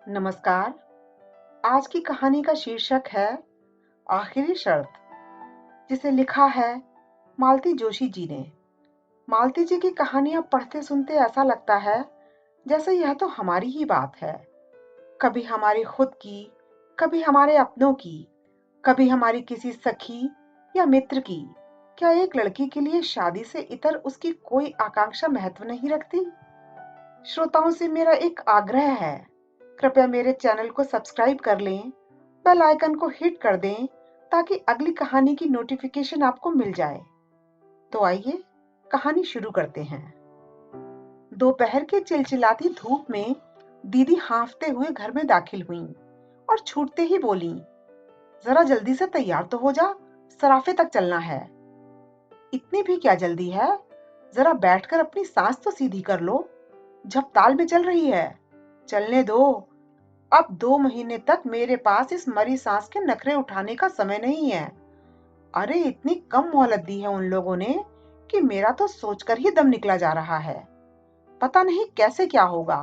नमस्कार। आज की कहानी का शीर्षक है आखिरी शर्त, जिसे लिखा है मालती जोशी जी ने। मालती जी की कहानियां पढ़ते सुनते ऐसा लगता है जैसे यह तो हमारी ही बात है। कभी हमारी खुद की, कभी हमारे अपनों की, कभी हमारी किसी सखी या मित्र की। क्या एक लड़की के लिए शादी से इतर उसकी कोई आकांक्षा महत्व नहीं रखती? श्रोताओं से मेरा एक आग्रह है, कृपया मेरे चैनल को सब्सक्राइब कर लें, बेल आइकन को हिट कर दें ताकि अगली कहानी की नोटिफिकेशन आपको मिल जाए। तो आइए कहानी शुरू करते हैं। दोपहर की चिलचिलाती धूप में दीदी हांफते हुए घर में दाखिल हुईं और छूटते ही बोली, जरा जल्दी से तैयार तो हो जा, सराफे तक चलना है। इतनी भी क्या जल्दी है, जरा बैठकर अपनी सांस तो सीधी कर लो, झपताल में चल रही है। चलने दो, अब 2 महीने तक मेरे पास इस मरी सांस के नखरे उठाने का समय नहीं है। अरे इतनी कम मोहलत दी है उन लोगों ने कि मेरा तो सोचकर ही दम निकला जा रहा है। पता नहीं कैसे क्या होगा।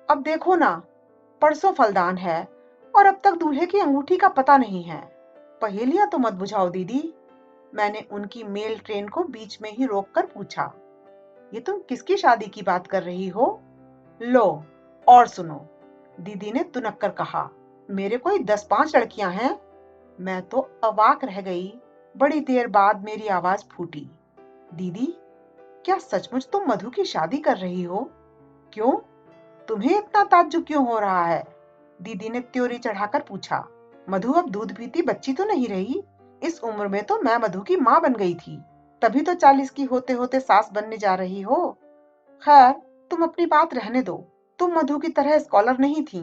अब देखो ना, परसों फलदान है और अब तक दूल्हे की अंगूठी का पता नहीं है। पहेलियां तो मत बुझाओ दीदी, मैंने उनकी मेल ट्रेन को बीच में ही रोककर पूछा। ये तुम किसकी शादी की बात कर रही हो? लो और सुनो, दीदी ने तुनक कर कहा। मेरे कोई 10-5 लड़कियां हैं। मैं तो अवाक रह गई। बड़ी देर बाद मेरी आवाज फूटी। दीदी, क्या सचमुच तुम मधु की शादी कर रही हो? क्यों, तुम्हें इतना ताज्जुब क्यों हो रहा है? दीदी ने त्योरी चढ़ाकर पूछा। मधु अब दूध पीती बच्ची तो नहीं रही। इस उम्र में तो मैं मधु की माँ बन गई थी, तभी तो 40 की होते होते सास बनने जा रही हो। खैर, तुम अपनी बात रहने दो। तुम मधु की तरह स्कॉलर नहीं थी,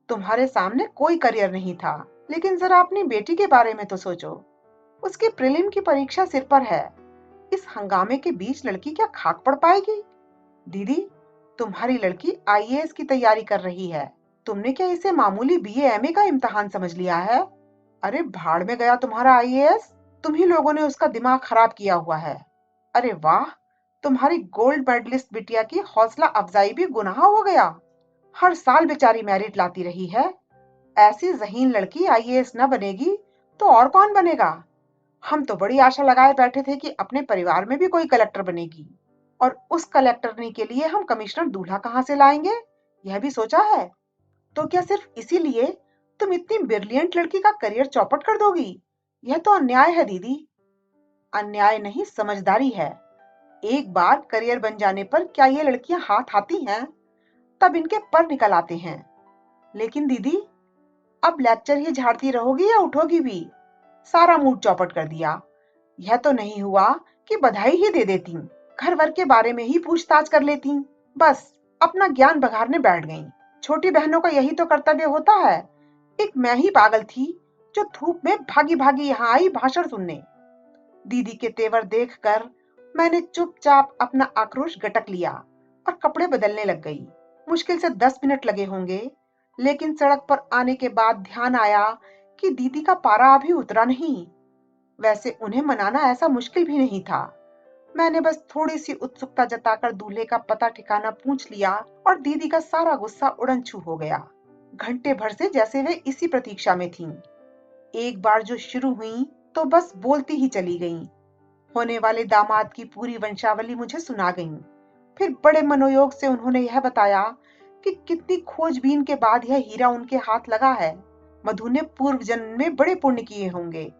तुम्हारे सामने कोई करियर नहीं था। लेकिन जरा अपनी बेटी के बारे में तो सोचो। उसकी प्रीलिम की परीक्षा सिर पर है। इस हंगामे के बीच लड़की क्या खाक पड़ पाएगी? दीदी, तुम्हारी लड़की आईएएस की तैयारी कर रही है। तुमने क्या इसे मामूली बीए एमए का इम्तिहान समझ लिया है? अरे भाड़ में गया तुम्हारा आईएएस। तुम ही लोगों ने उसका दिमाग खराब किया हुआ है। अरे वाह, तुम्हारी गोल्ड मेडलिस्ट बिटिया की हौसला अफजाई भी गुनाह हो गया। हर साल बेचारी मेरिट लाती रही है। ऐसी ज़हीन लड़की आईएएस न बनेगी तो और कौन बनेगा? हम तो बड़ी आशा लगाए बैठे थे कि अपने परिवार में भी कोई कलेक्टर बनेगी, और उस कलेक्टरनी के लिए हम कमिश्नर दूल्हा कहाँ से लाएंगे, यह भी सोचा है? तो क्या सिर्फ इसीलिए तुम इतनी ब्रिलियंट लड़की का करियर चौपट कर दोगी? यह तो अन्याय है दीदी। अन्याय नहीं, समझदारी है। एक बार करियर बन जाने पर क्या ये लड़कियां हाथ आती हैं? तब इनके पर निकल आते हैं। लेकिन दीदी, अब लेक्चर ही झाड़ती रहोगी या उठोगी भी? सारा मूड चौपट कर दिया। यह तो नहीं हुआ कि बधाई ही दे देती, घर वर के बारे में ही पूछताछ कर लेती। बस अपना ज्ञान बघारने बैठ गईं। छोटी बहनों का यही तो कर्तव्य होता है। एक मैं ही पागल थी जो धूप में भागी भागी यहाँ आई भाषण सुनने। दीदी के तेवर देखकर मैंने चुपचाप अपना आक्रोश गटक लिया और कपड़े बदलने लग गई। मुश्किल से 10 मिनट लगे होंगे, लेकिन सड़क पर आने के बाद ध्यान आया कि दीदी का पारा अभी उतरा नहीं। वैसे उन्हें मनाना ऐसा मुश्किल भी नहीं था। मैंने बस थोड़ी सी उत्सुकता जताकर दूल्हे का पता ठिकाना पूछ लिया और दीदी का सारा गुस्सा उड़न छू हो गया। घंटे भर से जैसे वे इसी प्रतीक्षा में थीं। एक बार जो शुरू हुई तो बस बोलती ही चली गईं। होने वाले दामाद की पूरी वंशावली मुझे सुना गईं। फिर बड़े मनोयोग से उन्होंने यह बताया कि कितनी खोजबीन के बाद यह हीरा उनके हाथ लगा है। मधु ने पूर्व जन्म में बड़े पुण्य किए होंगे,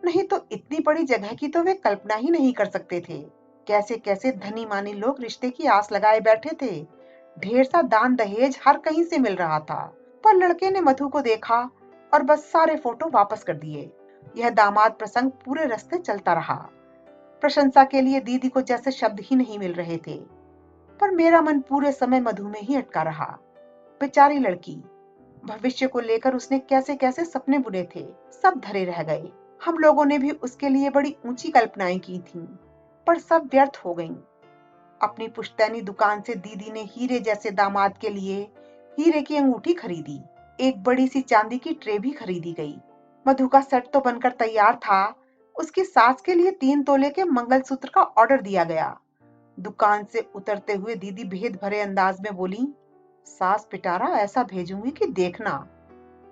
नहीं तो इतनी बड़ी जगह की तो वे कल्पना ही नहीं कर सकते थे। कैसे कैसे धनी मानी लोग रिश्ते की आस लगाए बैठे थे। ढेर सा दान दहेज हर कहीं से मिल रहा था, पर लड़के ने मधु को देखा और बस सारे फोटो वापस कर दिए। यह दामाद प्रसंग पूरे रास्ते चलता रहा। प्रशंसा के लिए दीदी को जैसे शब्द ही नहीं मिल रहे थे, पर मेरा मन पूरे समय मधु में ही अटका रहा। बेचारी लड़की, भविष्य को लेकर उसने कैसे कैसे सपने बुने थे, सब धरे रह गए। हम लोगों ने भी उसके लिए बड़ी ऊंची कल्पनाएं की थीं, पर सब व्यर्थ हो गईं। अपनी पुश्तैनी दुकान से दीदी ने हीरे जैसे दामाद के लिए हीरे की अंगूठी खरीदी। एक बड़ी सी चांदी की ट्रे भी खरीदी गई। मधु का सेट तो बनकर तैयार था। उसकी सास के लिए 3 तोले के मंगलसूत्र का ऑर्डर दिया गया। दुकान से उतरते हुए दीदी भेद भरे अंदाज में बोली, सास पिटारा ऐसा भेजूंगी कि देखना,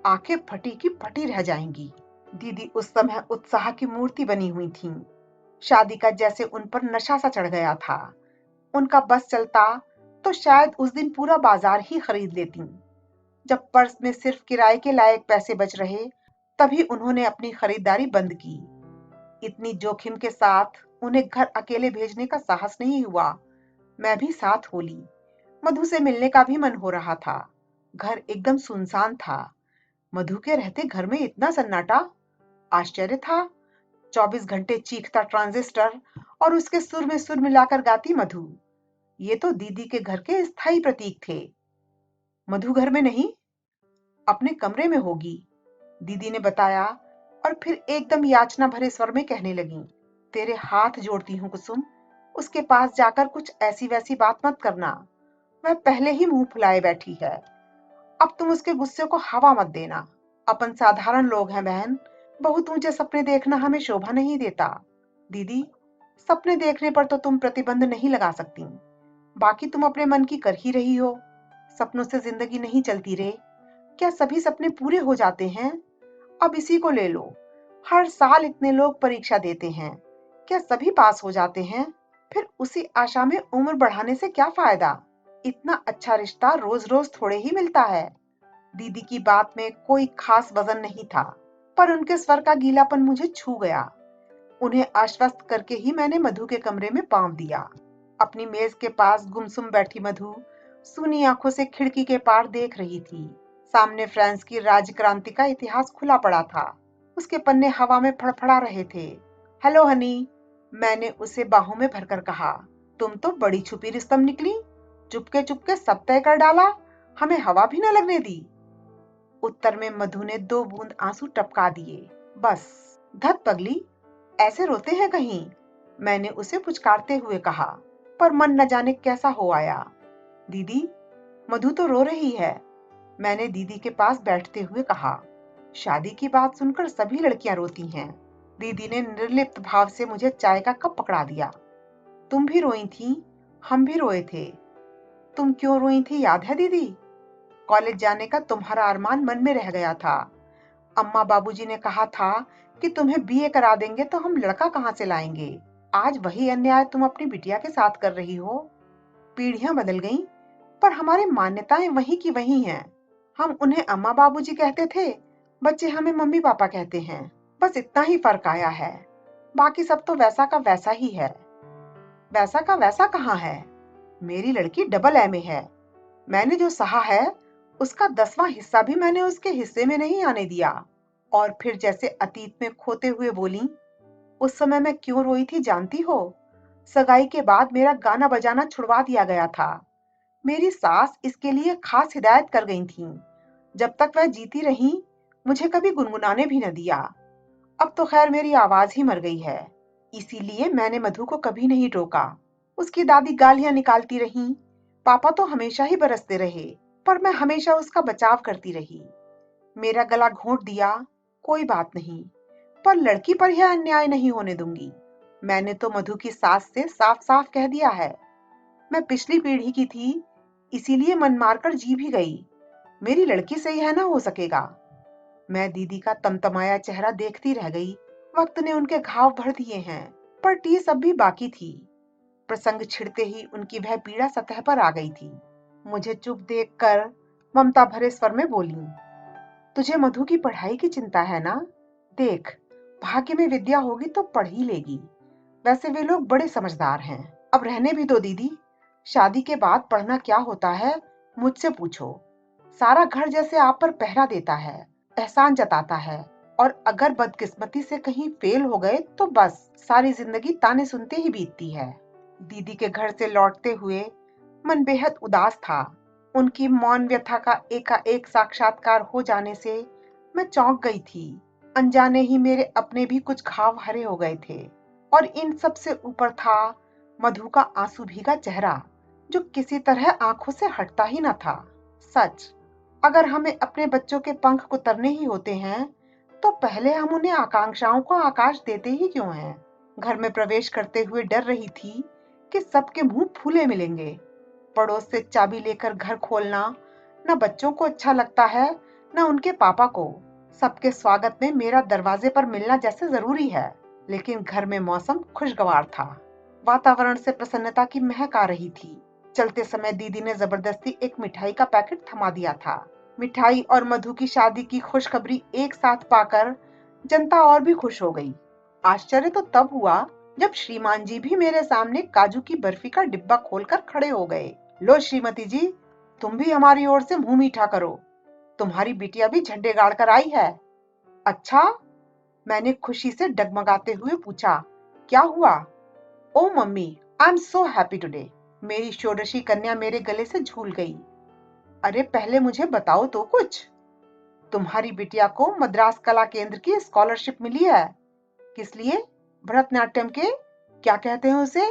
आंखें फटी की फटी रह जाएंगी। दीदी उस समय उत्साह की मूर्ति बनी हुई थीं। शादी का जैसे उन पर नशा सा चढ़ गया था। उनका बस चलता तो शायद उस दिन पूरा बाजार ही खरीद लेती। जब पर्स में सिर्फ किराए के लायक पैसे बच रहे, तभी उन्होंने अपनी खरीदारी बंद की। इतनी जोखिम के साथ उन्हें घर अकेले भेजने का साहस नहीं हुआ। मैं भी साथ हो ली। मधु से मिलने का भी मन हो रहा था। घर एकदम सुनसान था। मधु के रहते घर में इतना सन्नाटा, आश्चर्य था। 24 घंटे चीखता ट्रांजिस्टर और उसके सुर में सुर मिलाकर गाती मधु। ये तो दीदी के घर के स्थायी प्रतीक थे। मधु घर में नहीं, अपने कमरे में होगी, दीदी ने बताया और फिर एकदम याचना भरे स्वर में कहने लगी, तेरे हाथ जोड़ती हूँ कुसुम, उसके पास जाकर कुछ ऐसी वैसी बात मत करना। वह पहले ही मुंह फुलाए बैठी है। अब तुम उसके गुस्से को हवा मत देना। अपन साधारण लोग हैं बहन, बहुत ऊंचे सपने देखना हमें शोभा नहीं देता। दीदी, सपने देखने पर तो तुम प्रतिबंध नहीं लगा सकती, बाकी तुम अपने मन की कर ही रही हो। सपनों से जिंदगी नहीं चलती रे। क्या सभी सपने पूरे हो जाते हैं? अब इसी को ले लो, हर साल इतने लोग परीक्षा देते हैं, क्या सभी पास हो जाते हैं? फिर उसी आशा में उम्र बढ़ाने से क्या फायदा? इतना अच्छा रिश्ता रोज रोज थोड़े ही मिलता है। दीदी की बात में कोई खास वजन नहीं था, पर उनके स्वर का गीलापन मुझे छू गया। उन्हें आश्वस्त करके ही मैंने मधु के कमरे में पांव दिया। अपनी मेज के पास गुमसुम बैठी मधु सूनी आंखों से खिड़की के पार देख रही थी। सामने फ्रांस की राजक्रांति का इतिहास खुला पड़ा था। उसके पन्ने हवा में फड़फड़ा रहे थे। हेलो हनी, मैंने उसे बाहों में भरकर कहा। तुम तो बड़ी छुपी रिस्तम निकली, चुपके चुपके सब तय कर डाला, हमें हवा भी न लगने दी। उत्तर में मधु ने 2 बूंद आंसू टपका दिए। बस, धत पगली, ऐसे रोते हैं कहीं? मैंने उसे पुचकारते हुए कहा, पर मन न जाने कैसा हो आया। दीदी, मधु तो रो रही है, मैंने दीदी के पास बैठते हुए कहा। शादी की बात सुनकर सभी लड़कियां रोती हैं। दीदी ने निर्लिप्त भाव से मुझे चाय का कप पकड़ा दिया। तुम भी रोई थी, हम भी रोए थे। तुम क्यों रोई थी याद है दीदी? कॉलेज जाने का तुम्हारा अरमान मन में रह गया था। अम्मा बाबूजी ने कहा था कि तुम्हें बीए करा देंगे तो हम लड़का कहाँ से लाएंगे। आज वही अन्याय तुम अपनी बिटिया के साथ कर रही हो। पीढ़ियां बदल गईं, पर हमारी मान्यताएं वही की वही हैं। हम उन्हें अम्मा बाबूजी कहते थे, बच्चे हमें मम्मी पापा कहते हैं। बस इतना ही फर्क आया है, बाकी सब तो वैसा का वैसा ही है। वैसा का वैसा कहाँ है? मेरी लड़की डबल एमए है। मैंने जो सहा है उसका 10वां हिस्सा भी मैंने उसके हिस्से में नहीं आने दिया। और फिर जैसे अतीत में खोते हुए बोली, उस समय मैं क्यों रोई थी जानती हो? सगाई के बाद मेरा गाना बजाना छुड़वा दिया गया था। मेरी सास इसके लिए खास हिदायत कर गई थी। जब तक वह जीती रही, मुझे कभी गुनगुनाने भी न दिया। अब तो खैर मेरी आवाज ही मर गई है। इसीलिए मैंने मधु को कभी नहीं टोका। उसकी दादी गालियां निकालती रही, पापा तो हमेशा ही बरसते रहे, पर मैं हमेशा उसका बचाव करती रही। मेरा गला घोंट दिया, कोई बात नहीं, पर लड़की पर यह अन्याय नहीं होने दूंगी। मैंने तो मधु की सास से साफ साफ कह दिया है। मैं पिछली पीढ़ी की थी, इसीलिए मन मारकर जी भी गई। मेरी लड़की से यह ना हो सकेगा। मैं दीदी का तमतमाया चेहरा देखती रह गई। वक्त ने उनके घाव भर दिए हैं, पर टीस अब भी बाकी थी। प्रसंग छिड़ते ही उनकी वह पीड़ा सतह पर आ गई थी। मुझे चुप देखकर ममता भरे स्वर में बोली, तुझे मधु की पढ़ाई की चिंता है ना? देख, भाग्य में विद्या होगी तो पढ़ ही लेगी। वैसे वे लोग बड़े समझदार हैं। अब रहने भी दो दीदी। शादी के बाद पढ़ना क्या होता है मुझसे पूछो। सारा घर जैसे आप पर पहरा देता है, एहसान जताता है, और अगर बदकिस्मती से कहीं फेल हो गए तो बस सारी जिंदगी ताने सुनते ही बीतती है। दीदी के घर से लौटते हुए मन बेहद उदास था। उनकी मौन व्यथा का एकाएक साक्षात्कार हो जाने से मैं चौंक गई थी। अनजाने ही मेरे अपने भी कुछ घाव हरे हो गए थे, और इन सब से ऊपर था मधु का आंसू भीगा चेहरा, जो किसी तरह आंखों से हटता ही न था। सच, अगर हमें अपने बच्चों के पंख कुतरने ही होते हैं, तो पहले हम उन्हें आकांक्षाओं का आकाश देते ही क्यों हैं? घर में प्रवेश करते हुए डर रही थी कि सबके मुंह फूले मिलेंगे। पड़ोस से चाबी लेकर घर खोलना न बच्चों को अच्छा लगता है न उनके पापा को। सबके स्वागत में मेरा दरवाजे पर मिलना जैसे जरूरी है। लेकिन घर में मौसम खुशगवार था। वातावरण से प्रसन्नता की महक आ रही थी। चलते समय दीदी ने जबरदस्ती एक मिठाई का पैकेट थमा दिया था। मिठाई और मधु की शादी की खुशखबरी एक साथ पाकर जनता और भी खुश हो गई। आश्चर्य तो तब हुआ जब श्रीमान जी भी मेरे सामने काजू की बर्फी का डिब्बा खोलकर खड़े हो गए। लो श्रीमती जी, तुम भी हमारी ओर से मुंह मीठा करो। तुम्हारी बिटिया भी झंडे गाड़ कर आई है। अच्छा, मैंने खुशी से डगमगाते हुए पूछा, क्या हुआ? Oh mummy, I am so happy today. मेरी षोडशी कन्या मेरे गले से झूल गई। अरे पहले मुझे बताओ तो कुछ। तुम्हारी बिटिया को मद्रास कला केंद्र की स्कॉलरशिप मिली है। किस लिए? भरतनाट्यम के, क्या कहते हैं उसे?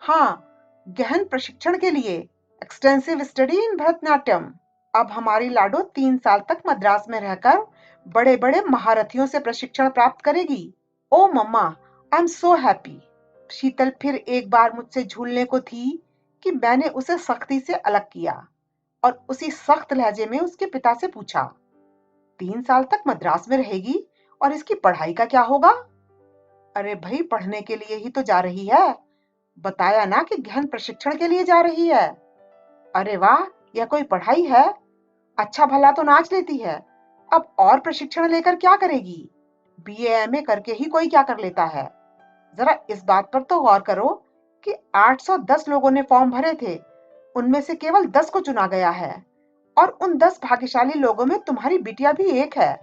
हाँ, गहन प्रशिक्षण के लिए, एक्सटेंसिव स्टडी इन भरतनाट्यम। अब हमारी लाडो 3 साल तक मद्रास में रहकर बड़े बड़े महारथियों से प्रशिक्षण प्राप्त करेगी। ओ मम्मा, आई एम सो हैप्पी। शीतल फिर एक बार मुझसे झूलने को थी कि मैंने उसे सख्ती से अलग किया और उसी सख्त लहजे में उसके पिता से पूछा, 3 साल तक मद्रास में रहेगी और इसकी पढ़ाई का क्या होगा? अरे भाई, पढ़ने के लिए ही तो जा रही है। बताया ना कि गहन प्रशिक्षण के लिए जा रही है। अरे वाह, यह कोई पढ़ाई है? अच्छा भला तो नाच लेती है, अब और प्रशिक्षण लेकर क्या करेगी? बीए एमए करके ही कोई क्या कर लेता है। जरा इस बात पर तो गौर करो कि 810 लोगों ने फॉर्म भरे थे, उनमें से केवल 10 को चुना गया है और उन 10 भाग्यशाली लोगों में तुम्हारी बिटिया भी एक है।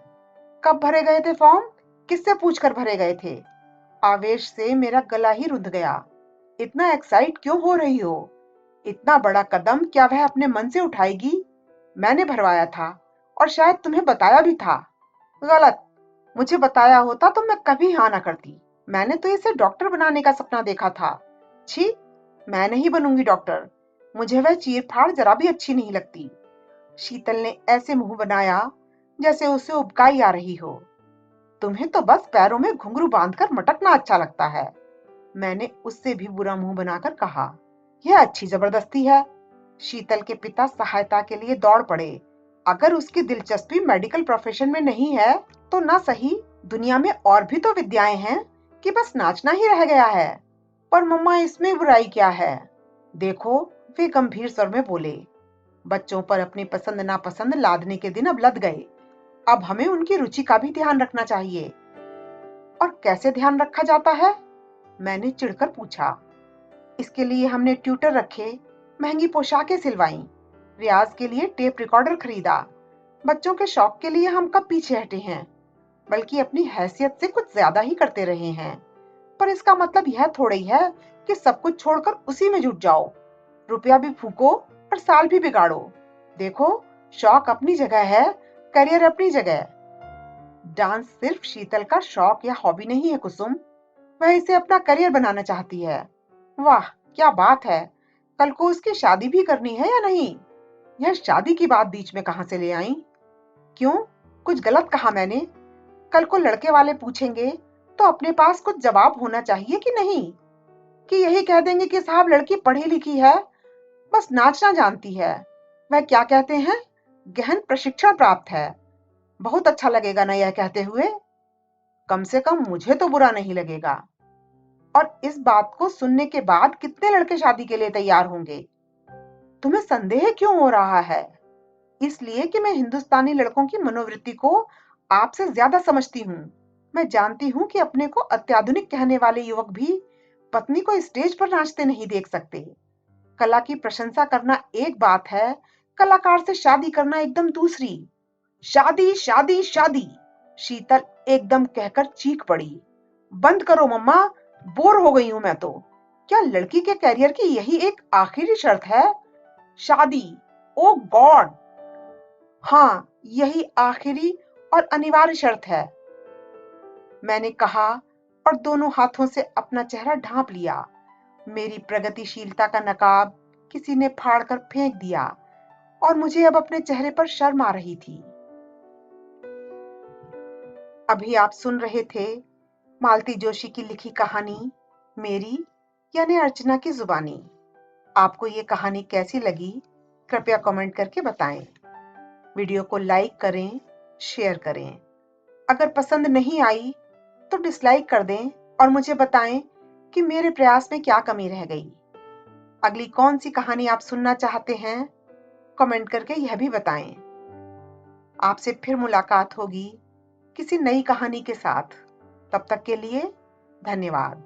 कब भरे गए थे फॉर्म? किससे पूछकर भरे गए थे? आवेश से मेरा गला ही रुंध गया। इतना एक्साइट क्यों हो रही हो? इतना बड़ा कदम क्या वह अपने मन से उठाएगी? मैंने भरवाया था और शायद तुम्हें बताया भी था। गलत। मुझे बताया होता तो मैं कभी हाँ ना करती। मैंने तो इसे डॉक्टर बनाने का सपना देखा था। छी, मैं नहीं बनूंगी डॉक्टर। मुझे वह चीर-फाड़ जरा भी अच्छी नहीं लगती। शीतल ने ऐसे मुंह बनाया जैसे उसे उबकाई आ रही हो। तुम्हें तो बस पैरों में घुंघरू बांधकर मटकना अच्छा लगता है। मैंने उससे भी बुरा मुंह बनाकर कहा। यह अच्छी जबरदस्ती है। शीतल के पिता सहायता के लिए दौड़ पड़े। अगर उसकी दिलचस्पी मेडिकल प्रोफेशन में नहीं है तो ना सही, दुनिया में और भी तो विद्याएं हैं कि बस नाचना ही रह गया है। पर मम्मा, इसमें बुराई क्या है? देखो, वे गंभीर स्वर में बोले, बच्चों पर अपनी पसंद नापसंद लादने के दिन अब लद गए। अब हमें उनकी रुचि का भी ध्यान रखना चाहिए। और कैसे ध्यान रखा जाता है? मैंने चिढ़कर पूछा। इसके लिए हमने ट्यूटर रखे, महंगी पोशाकें सिलवाईं, रियाज के लिए टेप रिकॉर्डर खरीदा। बच्चों के शौक के लिए हम कब पीछे हटे हैं, बल्कि अपनी हैसियत से कुछ ज्यादा ही करते रहे हैं। पर इसका मतलब यह थोड़ी है कि सब कुछ छोड़कर उसी में जुट जाओ। रुपया भी फूको और साल भी बिगाड़ो। देखो, शौक अपनी जगह है, करियर अपनी जगह। डांस सिर्फ शीतल का शौक या हॉबी नहीं है कुसुम, वह इसे अपना करियर बनाना चाहती है। वाह, क्या बात है। कल को उसकी शादी भी करनी है या नहीं? यह शादी की बात बीच में कहां से ले आई? क्यों, कुछ गलत कहा मैंने? कल को लड़के वाले पूछेंगे तो अपने पास कुछ जवाब होना चाहिए कि नहीं? कि यही कह देंगे कि साहब लड़की पढ़ी लिखी है, बस नाचना जानती है। वह क्या कहते हैं, गहन प्रशिक्षण प्राप्त है। बहुत अच्छा लगेगा ना यह कहते हुए? कम से कम मुझे तो बुरा नहीं लगेगा। और इस बात को सुनने के बाद कितने लड़के शादी के लिए तैयार होंगे? तुम्हें संदेह क्यों हो रहा है? इसलिए कि मैं हिंदुस्तानी लड़कों की मनोवृत्ति को आपसे ज्यादा समझती हूँ। मैं जानती हूँ कि अपने को अत्याधुनिक कहने वाले युवक भी पत्नी को स्टेज पर नाचते नहीं देख सकते। कला की प्रशंसा करना एक बात है, कलाकार से शादी करना एकदम दूसरी। शादी शादी शादी, शीतल एकदम कहकर चीख पड़ी। बंद करो मम्मा, बोर हो गई हूं मैं तो। क्या लड़की के करियर की यही एक आखिरी शर्त है? शादी? ओ गॉड! हाँ, यही आखिरी और अनिवार्य शर्त है, मैंने कहा और दोनों हाथों से अपना चेहरा ढांप लिया। मेरी प्रगतिशीलता का नकाब किसी ने फाड़कर फेंक दिया और मुझे अब अपने चेहरे पर शर्म आ रही थी। अभी आप सुन रहे थे मालती जोशी की लिखी कहानी मेरी यानी अर्चना की जुबानी। आपको ये कहानी कैसी लगी, कृपया कमेंट करके बताएं। वीडियो को लाइक करें, शेयर करें। अगर पसंद नहीं आई तो डिसलाइक कर दें और मुझे बताएं कि मेरे प्रयास में क्या कमी रह गई। अगली कौन सी कहानी आप सुनना चाहते हैं, कमेंट करके यह भी बताएं। आपसे फिर मुलाकात होगी किसी नई कहानी के साथ। तब तक के लिए धन्यवाद।